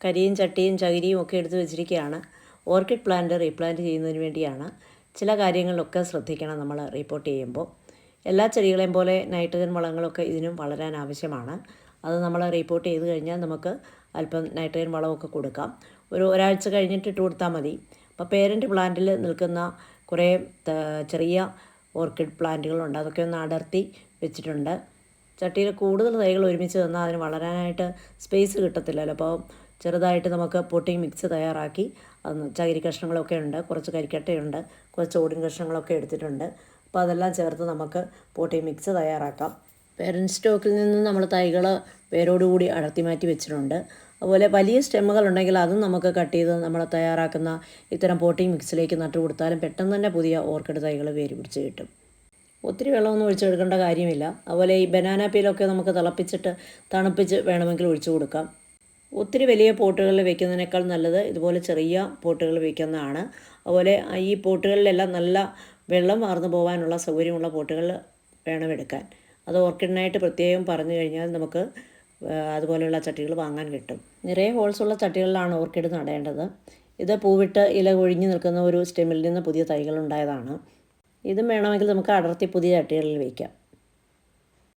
കരിയും ചട്ടിയും ചകിരിയും ഒക്കെ എടുത്ത് വെച്ചിരിക്കുകയാണ്. ഓർക്കിഡ് പ്ലാന്റ് റീപ്ലാന്റ് ചെയ്യുന്നതിന് വേണ്ടിയാണ്. ചില കാര്യങ്ങളിലൊക്കെ ശ്രദ്ധിക്കണം നമ്മൾ റിപ്പോർട്ട് ചെയ്യുമ്പോൾ. എല്ലാ ചെടികളെയും പോലെ നൈട്രജൻ വളങ്ങളൊക്കെ ഇതിനും വളരാൻ ആവശ്യമാണ്. അത് നമ്മൾ റിപ്പോർട്ട് ചെയ്ത് കഴിഞ്ഞാൽ നമുക്ക് അല്പം നൈട്രജൻ വളമൊക്കെ കൊടുക്കാം. ഒരാഴ്ച കഴിഞ്ഞിട്ട് ഇട്ട് കൊടുത്താൽ മതി. അപ്പോൾ പേരൻറ്റ് പ്ലാന്റിൽ നിൽക്കുന്ന കുറേ ചെറിയ ഓർക്കിഡ് പ്ലാന്റുകളുണ്ട്. അതൊക്കെ ഒന്ന് അടർത്തി വെച്ചിട്ടുണ്ട്. ചട്ടിയിൽ കൂടുതൽ തൈകൾ ഒരുമിച്ച് തന്നാൽ അതിന് വളരാനായിട്ട് സ്പേസ് കിട്ടത്തില്ലല്ലോ. അപ്പോൾ ചെറുതായിട്ട് നമുക്ക് പോട്ടിംഗ് മിക്സ് തയ്യാറാക്കി ചകിരി കഷ്ണങ്ങളൊക്കെ ഉണ്ട്, കുറച്ച് കരിക്കട്ടയുണ്ട്, കുറച്ച് ഓടിൻ കഷ്ണങ്ങളൊക്കെ എടുത്തിട്ടുണ്ട്. അപ്പോൾ അതെല്ലാം ചേർത്ത് നമുക്ക് പോട്ടിംഗ് മിക്സ് തയ്യാറാക്കാം. പേരൻറ്റ് സ്റ്റോക്കിൽ നിന്ന് നമ്മൾ തൈകൾ വേരോടുകൂടി അടർത്തി മാറ്റി വെച്ചിട്ടുണ്ട്. അതുപോലെ വലിയ സ്റ്റെമ്മുകളുണ്ടെങ്കിൽ അതും നമുക്ക് കട്ട് ചെയ്ത് നമ്മൾ തയ്യാറാക്കുന്ന ഇത്തരം പോട്ടിംഗ് മിക്സിലേക്ക് നട്ടു കൊടുത്താലും പെട്ടെന്ന് തന്നെ പുതിയ ഓർക്കിഡ് തൈകൾ വേര് പിടിച്ച് കിട്ടും. ഒത്തിരി വെള്ളമൊന്നും ഒഴിച്ചെടുക്കേണ്ട കാര്യമില്ല. അതുപോലെ ഈ ബനാന പീലൊക്കെ നമുക്ക് തിളപ്പിച്ചിട്ട് തണുപ്പിച്ച് വേണമെങ്കിൽ ഒഴിച്ചു കൊടുക്കാം. ഒത്തിരി വലിയ പോട്ടുകളിൽ വെക്കുന്നതിനേക്കാൾ നല്ലത് ഇതുപോലെ ചെറിയ പോട്ടുകൾ വെക്കുന്നതാണ്. അതുപോലെ ഈ പോട്ടുകളിലെല്ലാം നല്ല വെള്ളം വാർന്നു പോകാനുള്ള സൗകര്യമുള്ള പോട്ടുകൾ വേണം എടുക്കാൻ. അത് ഓർക്കിഡിനായിട്ട് പ്രത്യേകം പറഞ്ഞു കഴിഞ്ഞാൽ നമുക്ക് അതുപോലെയുള്ള ചട്ടികൾ വാങ്ങാൻ കിട്ടും. നിറയെ ഹോൾസുള്ള ചട്ടികളിലാണ് ഓർക്കിഡ് നടേണ്ടത്. ഇത് പൂവിട്ട് ഇല ഒഴിഞ്ഞു നിൽക്കുന്ന ഒരു സ്റ്റെമ്മിൽ നിന്ന് പുതിയ തൈകൾ ഉണ്ടായതാണ്. ഇതും വേണമെങ്കിൽ നമുക്ക് അടർത്തി പുതിയ ചട്ടികളിൽ വയ്ക്കാം.